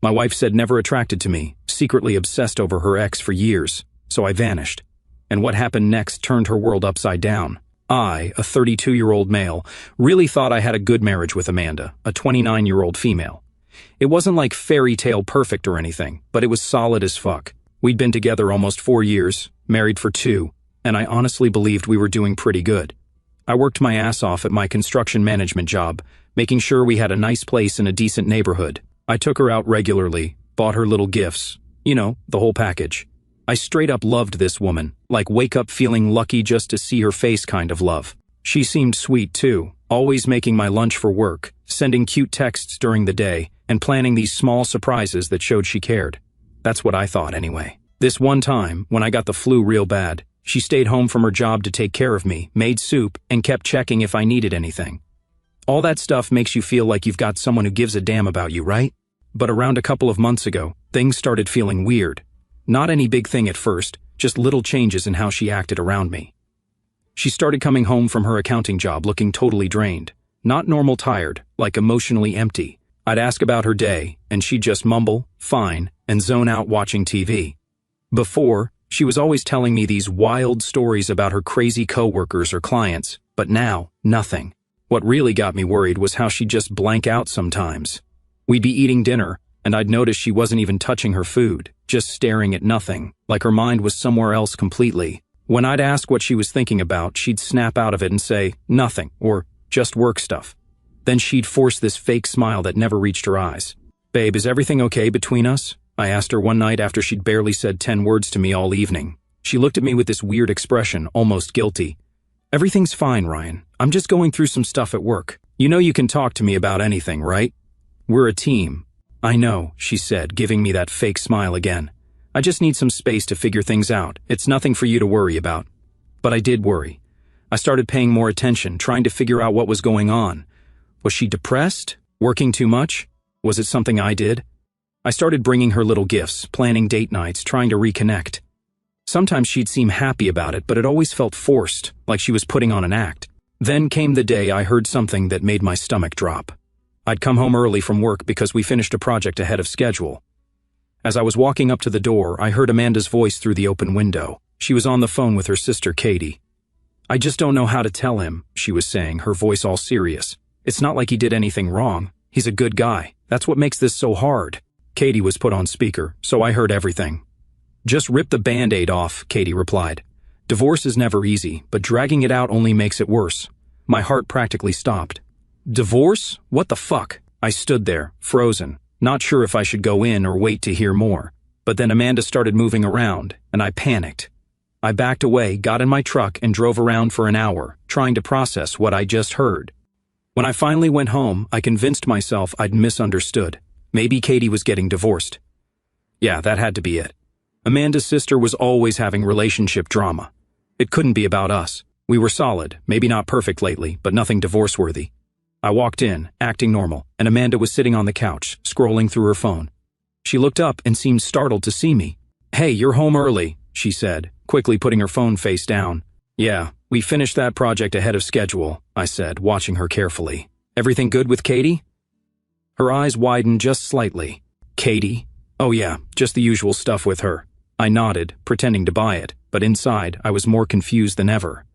My wife said never attracted to me, secretly obsessed over her ex for years, so I vanished. And what happened next turned her world upside down. I, a 32-year-old male, really thought I had a good marriage with Amanda, a 29-year-old female. It wasn't like fairy tale perfect or anything, but it was solid as fuck. We'd been together almost 4 years, married for 2, and I honestly believed we were doing pretty good. I worked my ass off at my construction management job, making sure we had a nice place in a decent neighborhood. I took her out regularly, bought her little gifts, you know, the whole package. I straight up loved this woman, like wake up feeling lucky just to see her face kind of love. She seemed sweet too, always making my lunch for work, sending cute texts during the day, and planning these small surprises that showed she cared. That's what I thought anyway. This one time, when I got the flu real bad, she stayed home from her job to take care of me, made soup, and kept checking if I needed anything. All that stuff makes you feel like you've got someone who gives a damn about you, right? But around a couple of months ago, things started feeling weird. Not any big thing at first, just little changes in how she acted around me. She started coming home from her accounting job looking totally drained. Not normal tired, like emotionally empty. I'd ask about her day, and she'd just mumble, fine, and zone out watching TV. Before, she was always telling me these wild stories about her crazy coworkers or clients, but now, nothing. What really got me worried was how she'd just blank out sometimes. We'd be eating dinner, and I'd notice she wasn't even touching her food, just staring at nothing, like her mind was somewhere else completely. When I'd ask what she was thinking about, she'd snap out of it and say, nothing, or just work stuff. Then she'd force this fake smile that never reached her eyes. Babe, is everything okay between us? I asked her one night after she'd barely said 10 words to me all evening. She looked at me with this weird expression, almost guilty. Everything's fine, Ryan. I'm just going through some stuff at work. You know you can talk to me about anything, right? We're a team. I know, she said, giving me that fake smile again. I just need some space to figure things out. It's nothing for you to worry about. But I did worry. I started paying more attention, trying to figure out what was going on. Was she depressed? Working too much? Was it something I did? I started bringing her little gifts, planning date nights, trying to reconnect. Sometimes she'd seem happy about it, but it always felt forced, like she was putting on an act. Then came the day I heard something that made my stomach drop. I'd come home early from work because we finished a project ahead of schedule. As I was walking up to the door, I heard Amanda's voice through the open window. She was on the phone with her sister, Katie. I just don't know how to tell him, she was saying, her voice all serious. It's not like he did anything wrong. He's a good guy. That's what makes this so hard. Katie was put on speaker, so I heard everything. Just rip the Band-Aid off, Katie replied. Divorce is never easy, but dragging it out only makes it worse. My heart practically stopped. Divorce? What the fuck? I stood there, frozen, not sure if I should go in or wait to hear more. But then Amanda started moving around, and I panicked. I backed away, got in my truck, and drove around for an hour, trying to process what I just heard. When I finally went home, I convinced myself I'd misunderstood. Maybe Katie was getting divorced. Yeah, that had to be it. Amanda's sister was always having relationship drama. It couldn't be about us. We were solid, maybe not perfect lately, but nothing divorce-worthy. I walked in, acting normal, and Amanda was sitting on the couch, scrolling through her phone. She looked up and seemed startled to see me. Hey, you're home early, she said, quickly putting her phone face down. Yeah, we finished that project ahead of schedule, I said, watching her carefully. Everything good with Katie? Her eyes widened just slightly. Katie? Oh yeah, just the usual stuff with her. I nodded, pretending to buy it, but inside I was more confused than ever.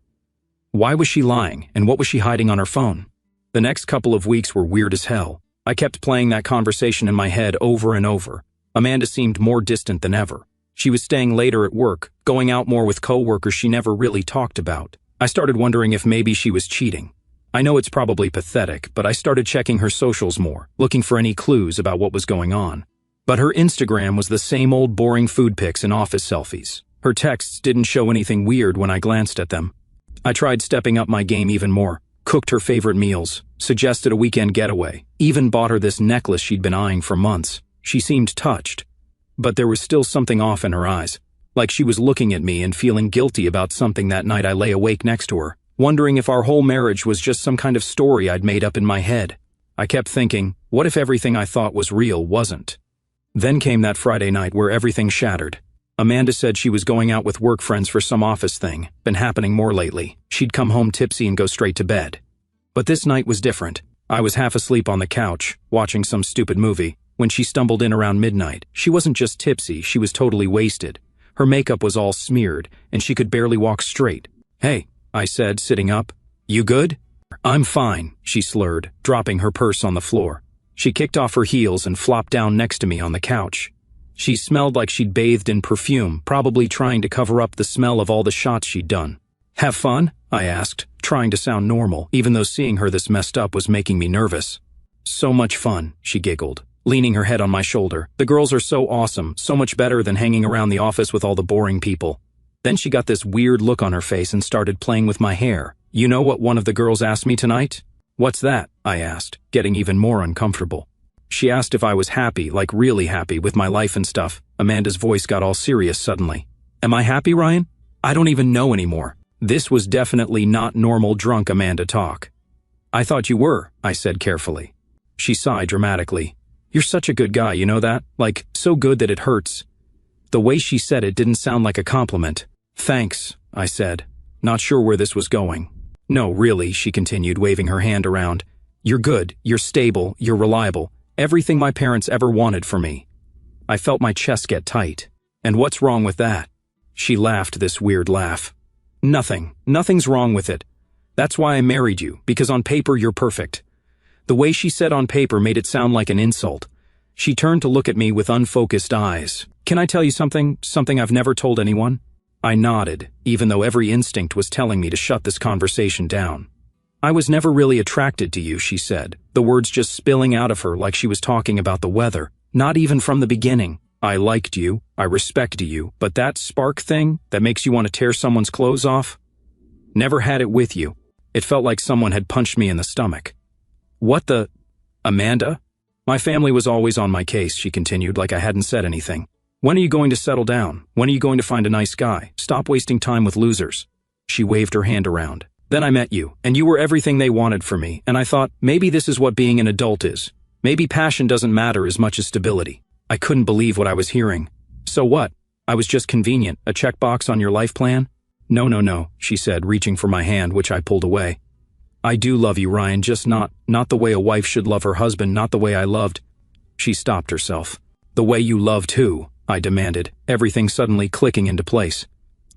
Why was she lying, and what was she hiding on her phone? The next couple of weeks were weird as hell. I kept playing that conversation in my head over and over. Amanda seemed more distant than ever. She was staying later at work, going out more with coworkers she never really talked about. I started wondering if maybe she was cheating. I know it's probably pathetic, but I started checking her socials more, looking for any clues about what was going on. But her Instagram was the same old boring food pics and office selfies. Her texts didn't show anything weird when I glanced at them. I tried stepping up my game even more. Cooked her favorite meals, suggested a weekend getaway, even bought her this necklace she'd been eyeing for months. She seemed touched, but there was still something off in her eyes, like she was looking at me and feeling guilty about something. That night I lay awake next to her, wondering if our whole marriage was just some kind of story I'd made up in my head. I kept thinking, what if everything I thought was real wasn't? Then came that Friday night where everything shattered. Amanda said she was going out with work friends for some office thing, been happening more lately. She'd come home tipsy and go straight to bed. But this night was different. I was half asleep on the couch, watching some stupid movie. When she stumbled in around midnight, she wasn't just tipsy, she was totally wasted. Her makeup was all smeared, and she could barely walk straight. "Hey," I said, sitting up. "You good?" "I'm fine," she slurred, dropping her purse on the floor. She kicked off her heels and flopped down next to me on the couch. She smelled like she'd bathed in perfume, probably trying to cover up the smell of all the shots she'd done. "Have fun?" I asked, trying to sound normal, even though seeing her this messed up was making me nervous. "So much fun," she giggled, leaning her head on my shoulder. "The girls are so awesome, so much better than hanging around the office with all the boring people." Then she got this weird look on her face and started playing with my hair. "You know what one of the girls asked me tonight?" "What's that?" I asked, getting even more uncomfortable. She asked if I was happy, like really happy, with my life and stuff. Amanda's voice got all serious suddenly. "Am I happy, Ryan? I don't even know anymore." This was definitely not normal drunk Amanda talk. "I thought you were," I said carefully. She sighed dramatically. "You're such a good guy, you know that? Like, so good that it hurts." The way she said it didn't sound like a compliment. "Thanks," I said, not sure where this was going. "No, really," she continued, waving her hand around. "You're good, you're stable, you're reliable. Everything my parents ever wanted for me." I felt my chest get tight. "And what's wrong with that?" She laughed this weird laugh. Nothing's wrong with it. That's why I married you, because on paper you're perfect." The way she said on paper made it sound like an insult. She turned to look at me with unfocused eyes. "Can I tell you something I've never told anyone?" I nodded, even though every instinct was telling me to shut this conversation down. "I was never really attracted to you," she said, the words just spilling out of her like she was talking about the weather. "Not even from the beginning. I liked you, I respected you, but that spark thing that makes you want to tear someone's clothes off? Never had it with you. It felt like someone had punched me in the stomach." "What the... Amanda?" "My family was always on my case," she continued, like I hadn't said anything. "When are you going to settle down? When are you going to find a nice guy? Stop wasting time with losers." She waved her hand around. "Then I met you, and you were everything they wanted for me, and I thought, maybe this is what being an adult is. Maybe passion doesn't matter as much as stability." I couldn't believe what I was hearing. "So what? I was just convenient, a checkbox on your life plan?" No, she said, reaching for my hand, which I pulled away. "I do love you, Ryan, just not the way a wife should love her husband, not the way I loved." She stopped herself. "The way you loved who?" I demanded, everything suddenly clicking into place.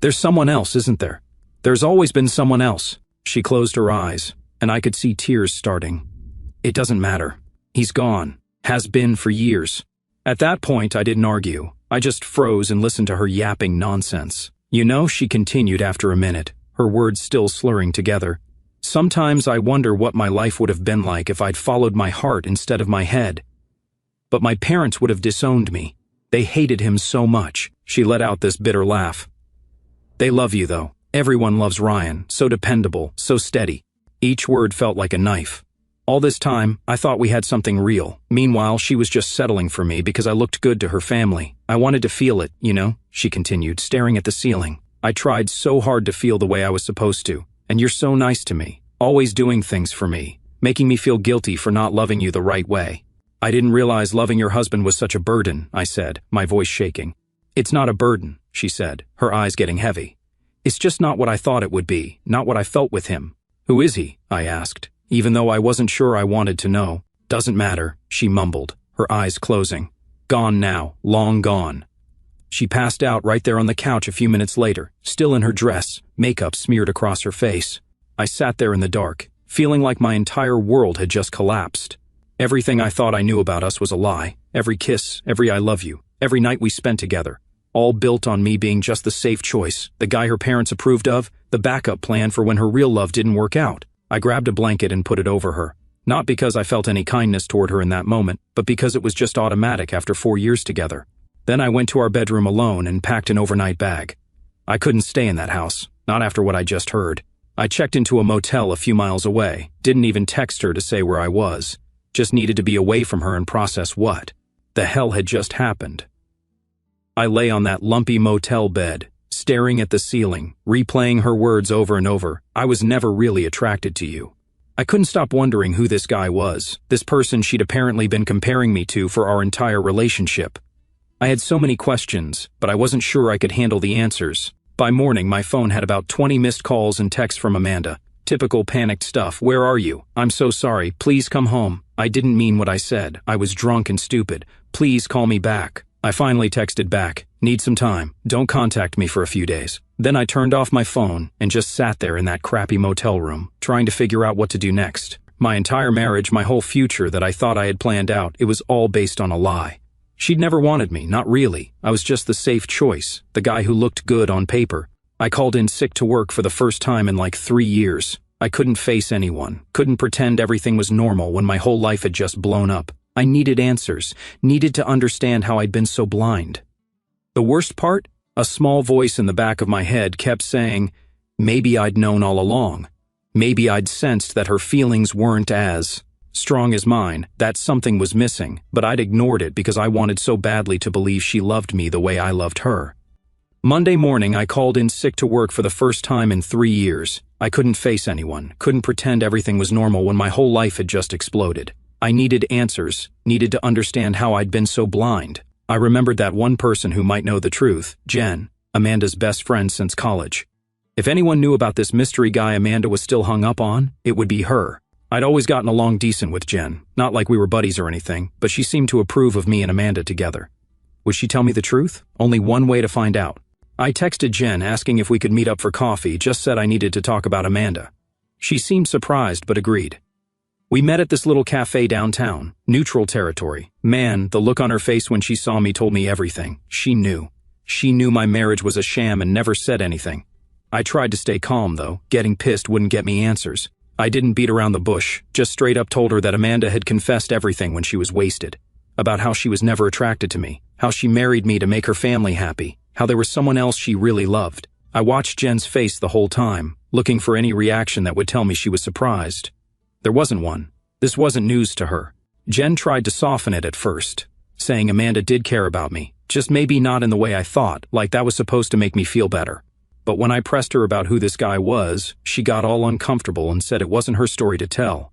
"There's someone else, isn't there? There's always been someone else." She closed her eyes, and I could see tears starting. "It doesn't matter. He's gone. Has been for years." At that point, I didn't argue. I just froze and listened to her yapping nonsense. "You know," she continued after a minute, her words still slurring together, "sometimes I wonder what my life would have been like if I'd followed my heart instead of my head. But my parents would have disowned me. They hated him so much." She let out this bitter laugh. "They love you, though. Everyone loves Ryan, so dependable, so steady." Each word felt like a knife. All this time, I thought we had something real. Meanwhile, she was just settling for me because I looked good to her family. "I wanted to feel it, you know," she continued, staring at the ceiling. "I tried so hard to feel the way I was supposed to. And you're so nice to me, always doing things for me, making me feel guilty for not loving you the right way." "I didn't realize loving your husband was such a burden," I said, my voice shaking. "It's not a burden," she said, her eyes getting heavy. "It's just not what I thought it would be, not what I felt with him." "Who is he?" I asked, even though I wasn't sure I wanted to know. "Doesn't matter," she mumbled, her eyes closing. "Gone now, long gone." She passed out right there on the couch a few minutes later, still in her dress, makeup smeared across her face. I sat there in the dark, feeling like my entire world had just collapsed. Everything I thought I knew about us was a lie. Every kiss, every I love you, every night we spent together. All built on me being just the safe choice, the guy her parents approved of, the backup plan for when her real love didn't work out. I grabbed a blanket and put it over her. Not because I felt any kindness toward her in that moment, but because it was just automatic after 4 years together. Then I went to our bedroom alone and packed an overnight bag. I couldn't stay in that house, not after what I just heard. I checked into a motel a few miles away, didn't even text her to say where I was. Just needed to be away from her and process what the hell had just happened. I lay on that lumpy motel bed, staring at the ceiling, replaying her words over and over. "I was never really attracted to you." I couldn't stop wondering who this guy was, this person she'd apparently been comparing me to for our entire relationship. I had so many questions, but I wasn't sure I could handle the answers. By morning, my phone had about 20 missed calls and texts from Amanda. Typical panicked stuff. "Where are you? I'm so sorry. Please come home. I didn't mean what I said. I was drunk and stupid. Please call me back. I finally texted back. Need some time. Don't contact me for a few days. Then I turned off my phone and just sat there in that crappy motel room, trying to figure out what to do next. My entire marriage, my whole future that I thought I had planned out, it was all based on a lie. She'd never wanted me, not really. I was just the safe choice, the guy who looked good on paper. I called in sick to work for the first time in like 3 years. I couldn't face anyone, couldn't pretend everything was normal when my whole life had just blown up. I needed answers, needed to understand how I'd been so blind. The worst part? A small voice in the back of my head kept saying, maybe I'd known all along. Maybe I'd sensed that her feelings weren't as strong as mine, that something was missing, but I'd ignored it because I wanted so badly to believe she loved me the way I loved her. Monday morning, I called in sick to work for the first time in 3 years. I couldn't face anyone, couldn't pretend everything was normal when my whole life had just exploded. I needed answers, needed to understand how I'd been so blind. I remembered that one person who might know the truth, Jen, Amanda's best friend since college. If anyone knew about this mystery guy Amanda was still hung up on, it would be her. I'd always gotten along decent with Jen, not like we were buddies or anything, but she seemed to approve of me and Amanda together. Would she tell me the truth? Only one way to find out. I texted Jen asking if we could meet up for coffee, just said I needed to talk about Amanda. She seemed surprised but agreed. We met at this little cafe downtown, neutral territory. Man, the look on her face when she saw me told me everything. She knew. She knew my marriage was a sham and never said anything. I tried to stay calm though. Getting pissed wouldn't get me answers. I didn't beat around the bush, just straight up told her that Amanda had confessed everything when she was wasted. About how she was never attracted to me, how she married me to make her family happy, how there was someone else she really loved. I watched Jen's face the whole time, looking for any reaction that would tell me she was surprised. There wasn't one. This wasn't news to her. Jen tried to soften it at first, saying Amanda did care about me, just maybe not in the way I thought, like that was supposed to make me feel better. But when I pressed her about who this guy was, she got all uncomfortable and said it wasn't her story to tell.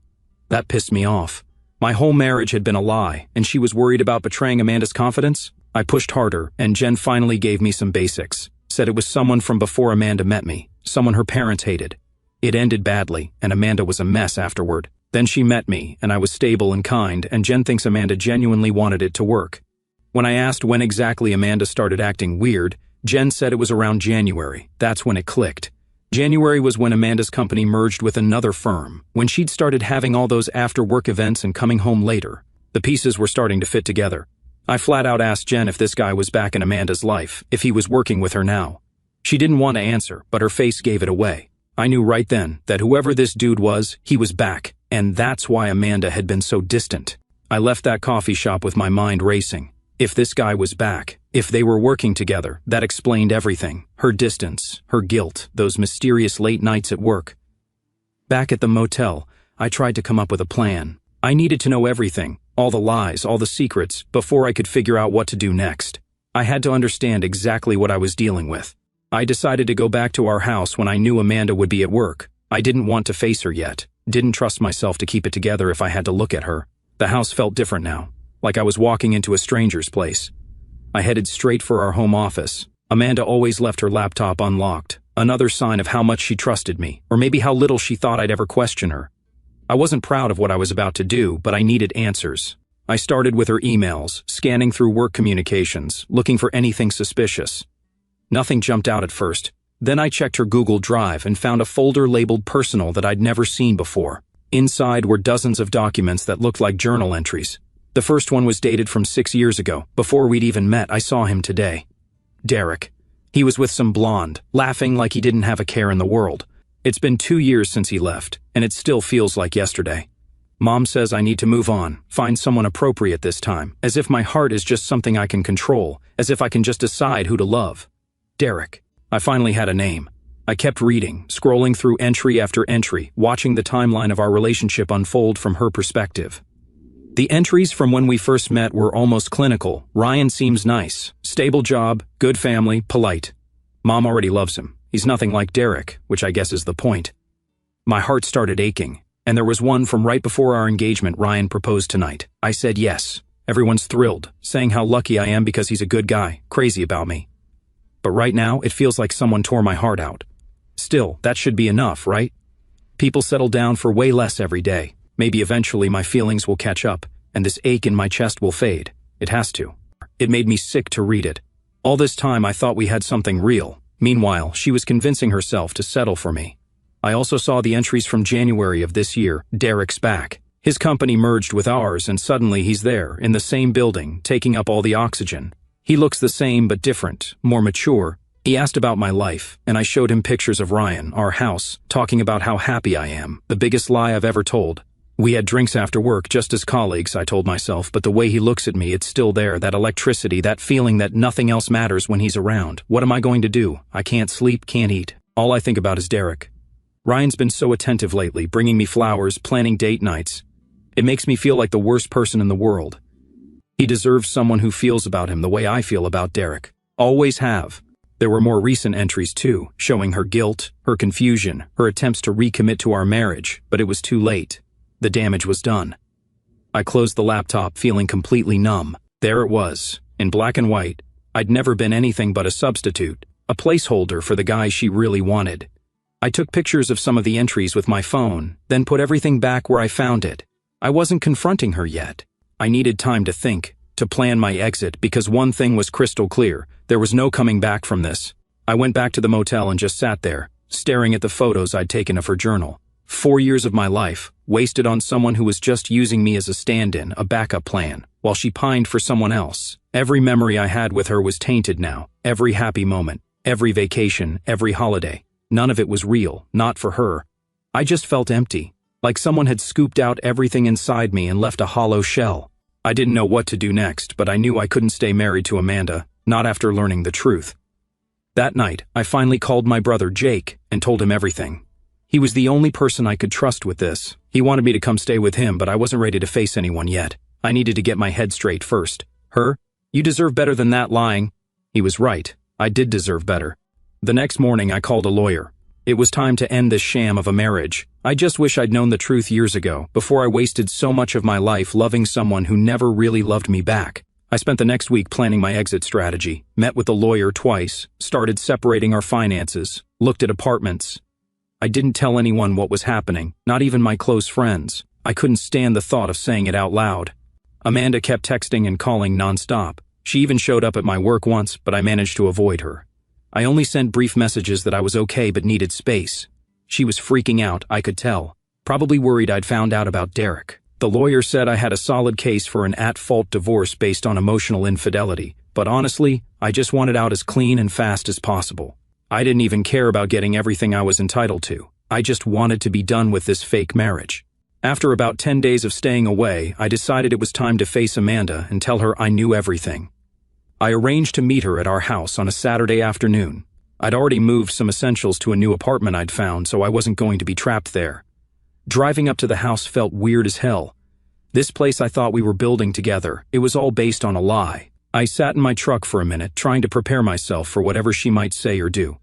That pissed me off. My whole marriage had been a lie, and she was worried about betraying Amanda's confidence. I pushed harder, and Jen finally gave me some basics. Said it was someone from before Amanda met me, someone her parents hated. It ended badly, and Amanda was a mess afterward. Then she met me, and I was stable and kind, and Jen thinks Amanda genuinely wanted it to work. When I asked when exactly Amanda started acting weird, Jen said it was around January. That's when it clicked. January was when Amanda's company merged with another firm, when she'd started having all those after-work events and coming home later. The pieces were starting to fit together. I flat out asked Jen if this guy was back in Amanda's life, if he was working with her now. She didn't want to answer, but her face gave it away. I knew right then that whoever this dude was, he was back, and that's why Amanda had been so distant. I left that coffee shop with my mind racing. If this guy was back, if they were working together, that explained everything. Her distance, her guilt, those mysterious late nights at work. Back at the motel, I tried to come up with a plan. I needed to know everything, all the lies, all the secrets, before I could figure out what to do next. I had to understand exactly what I was dealing with. I decided to go back to our house when I knew Amanda would be at work. I didn't want to face her yet. Didn't trust myself to keep it together if I had to look at her. The house felt different now, like I was walking into a stranger's place. I headed straight for our home office. Amanda always left her laptop unlocked, another sign of how much she trusted me, or maybe how little she thought I'd ever question her. I wasn't proud of what I was about to do, but I needed answers. I started with her emails, scanning through work communications, looking for anything suspicious. Nothing jumped out at first. Then I checked her Google Drive and found a folder labeled personal that I'd never seen before. Inside were dozens of documents that looked like journal entries. The first one was dated from 6 years ago. Before we'd even met, I saw him today. Derek. He was with some blonde, laughing like he didn't have a care in the world. It's been 2 years since he left, and it still feels like yesterday. Mom says I need to move on, find someone appropriate this time, as if my heart is just something I can control, as if I can just decide who to love. Derek. I finally had a name. I kept reading, scrolling through entry after entry, watching the timeline of our relationship unfold from her perspective. The entries from when we first met were almost clinical. Ryan seems nice. Stable job, good family, polite. Mom already loves him. He's nothing like Derek, which I guess is the point. My heart started aching, and there was one from right before our engagement. Ryan proposed tonight. I said yes. Everyone's thrilled, saying how lucky I am because he's a good guy, crazy about me. But right now, it feels like someone tore my heart out. Still, that should be enough, right? People settle down for way less every day. Maybe eventually my feelings will catch up, and this ache in my chest will fade. It has to. It made me sick to read it. All this time I thought we had something real. Meanwhile, she was convincing herself to settle for me. I also saw the entries from January of this year. Derek's back. His company merged with ours, and suddenly he's there, in the same building, taking up all the oxygen. He looks the same but different, more mature. He asked about my life, and I showed him pictures of Ryan, our house, talking about how happy I am, the biggest lie I've ever told. We had drinks after work, just as colleagues, I told myself, but the way he looks at me, it's still there, that electricity, that feeling that nothing else matters when he's around. What am I going to do? I can't sleep, can't eat. All I think about is Derek. Ryan's been so attentive lately, bringing me flowers, planning date nights. It makes me feel like the worst person in the world. He deserves someone who feels about him the way I feel about Derek. Always have. There were more recent entries too, showing her guilt, her confusion, her attempts to recommit to our marriage, but it was too late. The damage was done. I closed the laptop, feeling completely numb. There it was, in black and white. I'd never been anything but a substitute, a placeholder for the guy she really wanted. I took pictures of some of the entries with my phone, then put everything back where I found it. I wasn't confronting her yet. I needed time to think, to plan my exit, because one thing was crystal clear. There was no coming back from this. I went back to the motel and just sat there, staring at the photos I'd taken of her journal. 4 years of my life, wasted on someone who was just using me as a stand-in, a backup plan, while she pined for someone else. Every memory I had with her was tainted now, every happy moment, every vacation, every holiday. None of it was real, not for her. I just felt empty. Like someone had scooped out everything inside me and left a hollow shell. I didn't know what to do next, but I knew I couldn't stay married to Amanda, not after learning the truth. That night, I finally called my brother Jake and told him everything. He was the only person I could trust with this. He wanted me to come stay with him, but I wasn't ready to face anyone yet. I needed to get my head straight first. Her? You deserve better than that, lying. He was right. I did deserve better. The next morning, I called a lawyer. It was time to end this sham of a marriage. I just wish I'd known the truth years ago, before I wasted so much of my life loving someone who never really loved me back. I spent the next week planning my exit strategy, met with the lawyer twice, started separating our finances, looked at apartments. I didn't tell anyone what was happening, not even my close friends. I couldn't stand the thought of saying it out loud. Amanda kept texting and calling nonstop. She even showed up at my work once, but I managed to avoid her. I only sent brief messages that I was okay but needed space. She was freaking out, I could tell. Probably worried I'd found out about Derek. The lawyer said I had a solid case for an at-fault divorce based on emotional infidelity, but honestly, I just wanted out as clean and fast as possible. I didn't even care about getting everything I was entitled to. I just wanted to be done with this fake marriage. After about 10 days of staying away, I decided it was time to face Amanda and tell her I knew everything. I arranged to meet her at our house on a Saturday afternoon. I'd already moved some essentials to a new apartment I'd found, so I wasn't going to be trapped there. Driving up to the house felt weird as hell. This place I thought we were building together, it was all based on a lie. I sat in my truck for a minute, trying to prepare myself for whatever she might say or do.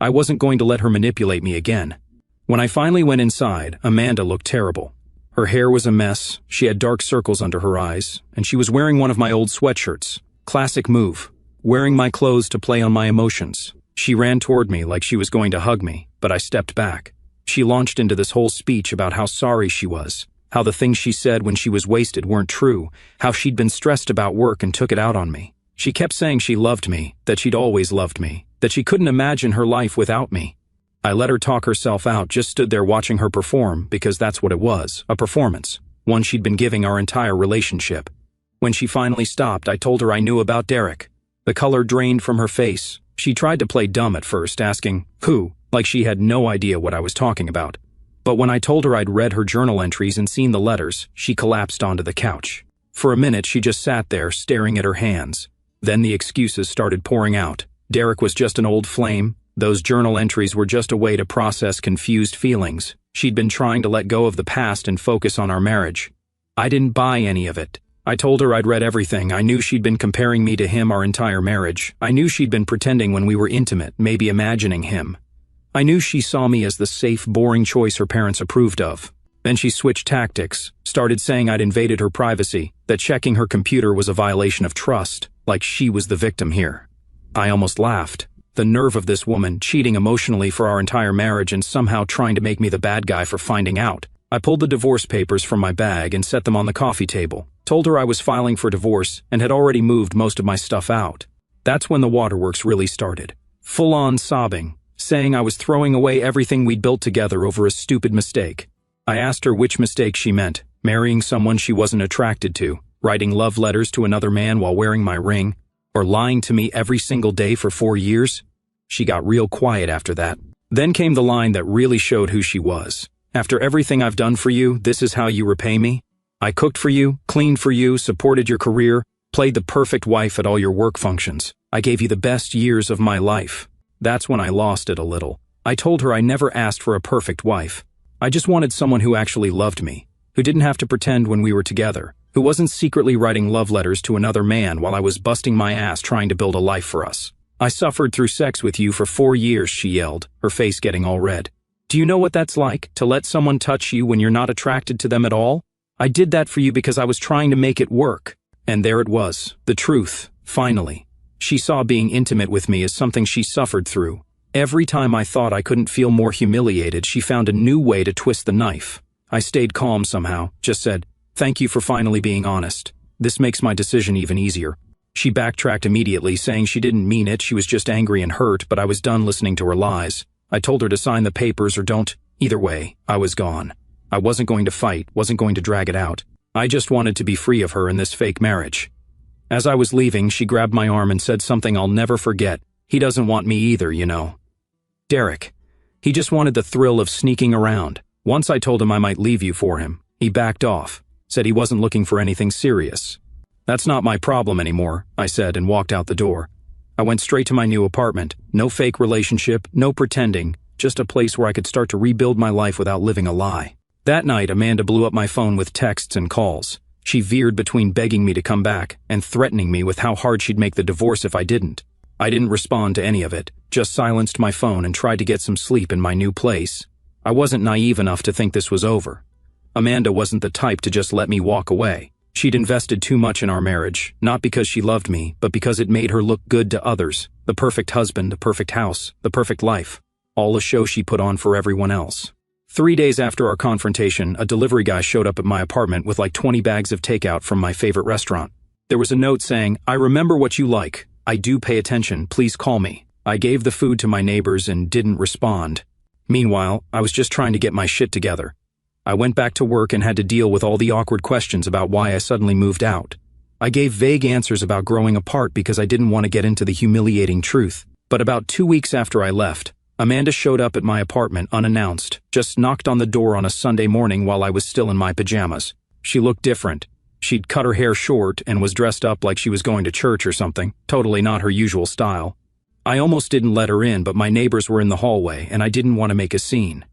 I wasn't going to let her manipulate me again. When I finally went inside, Amanda looked terrible. Her hair was a mess, she had dark circles under her eyes, and she was wearing one of my old sweatshirts. Classic move. Wearing my clothes to play on my emotions. She ran toward me like she was going to hug me, but I stepped back. She launched into this whole speech about how sorry she was, how the things she said when she was wasted weren't true, how she'd been stressed about work and took it out on me. She kept saying she loved me, that she'd always loved me, that she couldn't imagine her life without me. I let her talk herself out, just stood there watching her perform, because that's what it was, a performance, one she'd been giving our entire relationship. When she finally stopped, I told her I knew about Derek. The color drained from her face. She tried to play dumb at first, asking, who, like she had no idea what I was talking about. But when I told her I'd read her journal entries and seen the letters, she collapsed onto the couch. For a minute, she just sat there, staring at her hands. Then the excuses started pouring out. Derek was just an old flame. Those journal entries were just a way to process confused feelings. She'd been trying to let go of the past and focus on our marriage. I didn't buy any of it. I told her I'd read everything. I knew she'd been comparing me to him our entire marriage. I knew she'd been pretending when we were intimate, maybe imagining him. I knew she saw me as the safe, boring choice her parents approved of. Then she switched tactics, started saying I'd invaded her privacy, that checking her computer was a violation of trust, like she was the victim here. I almost laughed. The nerve of this woman, cheating emotionally for our entire marriage and somehow trying to make me the bad guy for finding out. I pulled the divorce papers from my bag and set them on the coffee table, told her I was filing for divorce and had already moved most of my stuff out. That's when the waterworks really started. Full-on sobbing, saying I was throwing away everything we'd built together over a stupid mistake. I asked her which mistake she meant, marrying someone she wasn't attracted to, writing love letters to another man while wearing my ring, or lying to me every single day for 4 years. She got real quiet after that. Then came the line that really showed who she was. After everything I've done for you, this is how you repay me? I cooked for you, cleaned for you, supported your career, played the perfect wife at all your work functions. I gave you the best years of my life. That's when I lost it a little. I told her I never asked for a perfect wife. I just wanted someone who actually loved me, who didn't have to pretend when we were together, who wasn't secretly writing love letters to another man while I was busting my ass trying to build a life for us. I suffered through sex with you for 4 years, she yelled, her face getting all red. Do you know what that's like, to let someone touch you when you're not attracted to them at all? I did that for you because I was trying to make it work. And there it was, the truth, finally. She saw being intimate with me as something she suffered through. Every time I thought I couldn't feel more humiliated, she found a new way to twist the knife. I stayed calm somehow, just said, "Thank you for finally being honest. This makes my decision even easier." She backtracked immediately, saying she didn't mean it, she was just angry and hurt, but I was done listening to her lies. I told her to sign the papers or don't. Either way, I was gone. I wasn't going to fight, wasn't going to drag it out. I just wanted to be free of her in this fake marriage. As I was leaving, she grabbed my arm and said something I'll never forget. He doesn't want me either, you know. Derek. He just wanted the thrill of sneaking around. Once I told him I might leave you for him, he backed off, said he wasn't looking for anything serious. That's not my problem anymore, I said and walked out the door. I went straight to my new apartment. No fake relationship, no pretending, just a place where I could start to rebuild my life without living a lie. That night, Amanda blew up my phone with texts and calls. She veered between begging me to come back and threatening me with how hard she'd make the divorce if I didn't. I didn't respond to any of it, just silenced my phone and tried to get some sleep in my new place. I wasn't naive enough to think this was over. Amanda wasn't the type to just let me walk away. She'd invested too much in our marriage, not because she loved me, but because it made her look good to others. The perfect husband, the perfect house, the perfect life. All a show she put on for everyone else. 3 days after our confrontation, a delivery guy showed up at my apartment with like 20 bags of takeout from my favorite restaurant. There was a note saying, "I remember what you like. I do pay attention. Please call me." I gave the food to my neighbors and didn't respond. Meanwhile, I was just trying to get my shit together. I went back to work and had to deal with all the awkward questions about why I suddenly moved out. I gave vague answers about growing apart because I didn't want to get into the humiliating truth. But about 2 weeks after I left, Amanda showed up at my apartment unannounced, just knocked on the door on a Sunday morning while I was still in my pajamas. She looked different. She'd cut her hair short and was dressed up like she was going to church or something, totally not her usual style. I almost didn't let her in, but my neighbors were in the hallway and I didn't want to make a scene.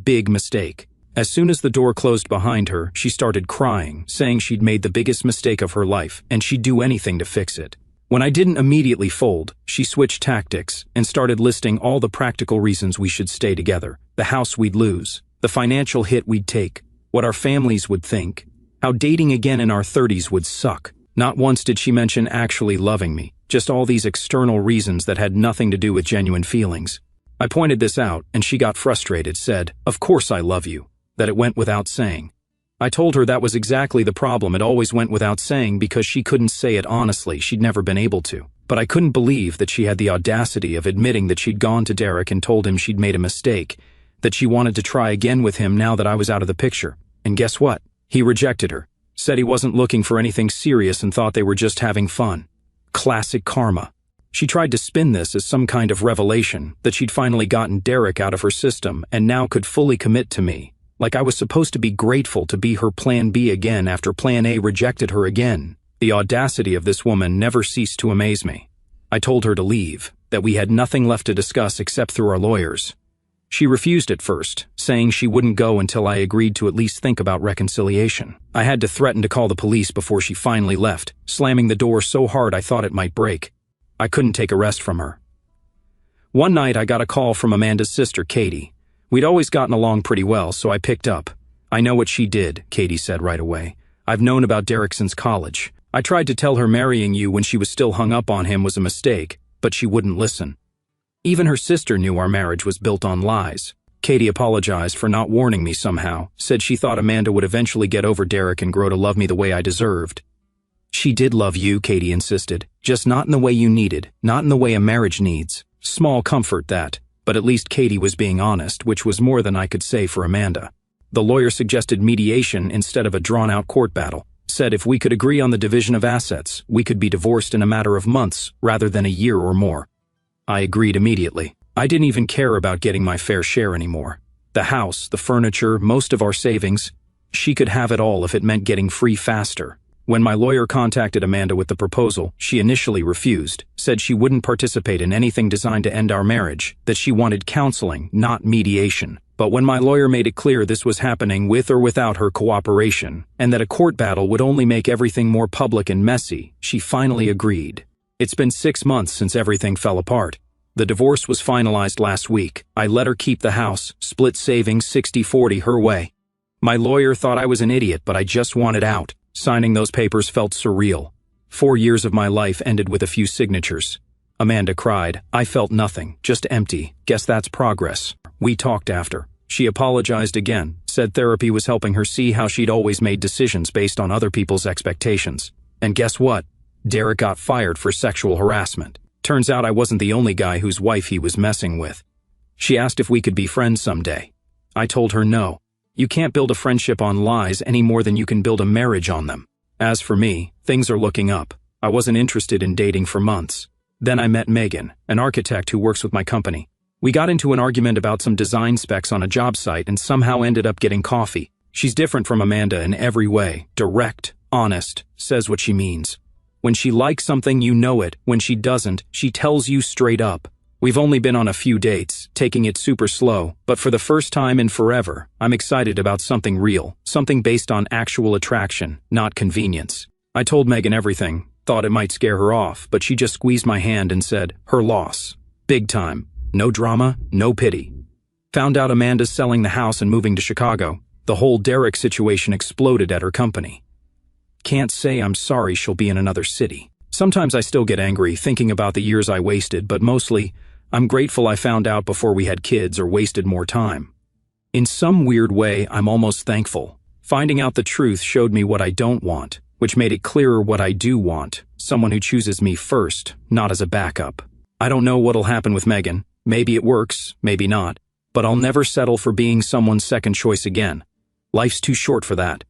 Big mistake. As soon as the door closed behind her, she started crying, saying she'd made the biggest mistake of her life and she'd do anything to fix it. When I didn't immediately fold, she switched tactics and started listing all the practical reasons we should stay together, the house we'd lose, the financial hit we'd take, what our families would think, how dating again in our 30s would suck. Not once did she mention actually loving me, just all these external reasons that had nothing to do with genuine feelings. I pointed this out and she got frustrated, said, "Of course I love you," that it went without saying. I told her that was exactly the problem. It always went without saying because she couldn't say it honestly. She'd never been able to. But I couldn't believe that she had the audacity of admitting that she'd gone to Derek and told him she'd made a mistake, that she wanted to try again with him now that I was out of the picture. And guess what? He rejected her, said he wasn't looking for anything serious and thought they were just having fun. Classic karma. She tried to spin this as some kind of revelation, that she'd finally gotten Derek out of her system and now could fully commit to me. Like I was supposed to be grateful to be her plan B again after plan A rejected her again. The audacity of this woman never ceased to amaze me. I told her to leave, that we had nothing left to discuss except through our lawyers. She refused at first, saying she wouldn't go until I agreed to at least think about reconciliation. I had to threaten to call the police before she finally left, slamming the door so hard I thought it might break. I couldn't take a rest from her. One night I got a call from Amanda's sister, Katie. We'd always gotten along pretty well, so I picked up. "I know what she did," Katie said right away. "I've known about Derek since college. I tried to tell her marrying you when she was still hung up on him was a mistake, but she wouldn't listen. Even her sister knew our marriage was built on lies." Katie apologized for not warning me somehow, said she thought Amanda would eventually get over Derek and grow to love me the way I deserved. She did love you, Katie insisted, just not in the way you needed, not in the way a marriage needs. Small comfort that, but at least Katie was being honest, which was more than I could say for Amanda. The lawyer suggested mediation instead of a drawn-out court battle, said if we could agree on the division of assets, we could be divorced in a matter of months rather than a year or more. I agreed immediately. I didn't even care about getting my fair share anymore. The house, the furniture, most of our savings. She could have it all if it meant getting free faster. When my lawyer contacted Amanda with the proposal, she initially refused, said she wouldn't participate in anything designed to end our marriage, that she wanted counseling, not mediation. But when my lawyer made it clear this was happening with or without her cooperation, and that a court battle would only make everything more public and messy, she finally agreed. It's been 6 months since everything fell apart. The divorce was finalized last week. I let her keep the house, split savings 60-40 her way. My lawyer thought I was an idiot, but I just wanted out. Signing those papers felt surreal. 4 years of my life ended with a few signatures. Amanda cried. I felt nothing, just empty. Guess that's progress. We talked after. She apologized again, said therapy was helping her see how she'd always made decisions based on other people's expectations. And guess what? Derek got fired for sexual harassment. Turns out I wasn't the only guy whose wife he was messing with. She asked if we could be friends someday. I told her no. You can't build a friendship on lies any more than you can build a marriage on them. As for me, things are looking up. I wasn't interested in dating for months. Then I met Megan, an architect who works with my company. We got into an argument about some design specs on a job site and somehow ended up getting coffee. She's different from Amanda in every way. Direct, honest, says what she means. When she likes something, you know it. When she doesn't, she tells you straight up. We've only been on a few dates, taking it super slow, but for the first time in forever, I'm excited about something real, something based on actual attraction, not convenience. I told Megan everything, thought it might scare her off, but she just squeezed my hand and said, her loss. Big time. No drama, no pity. Found out Amanda's selling the house and moving to Chicago. The whole Derek situation exploded at her company. Can't say I'm sorry she'll be in another city. Sometimes I still get angry thinking about the years I wasted, but mostly, I'm grateful I found out before we had kids or wasted more time. In some weird way, I'm almost thankful. Finding out the truth showed me what I don't want, which made it clearer what I do want. Someone who chooses me first, not as a backup. I don't know what'll happen with Megan. Maybe it works, maybe not. But I'll never settle for being someone's second choice again. Life's too short for that.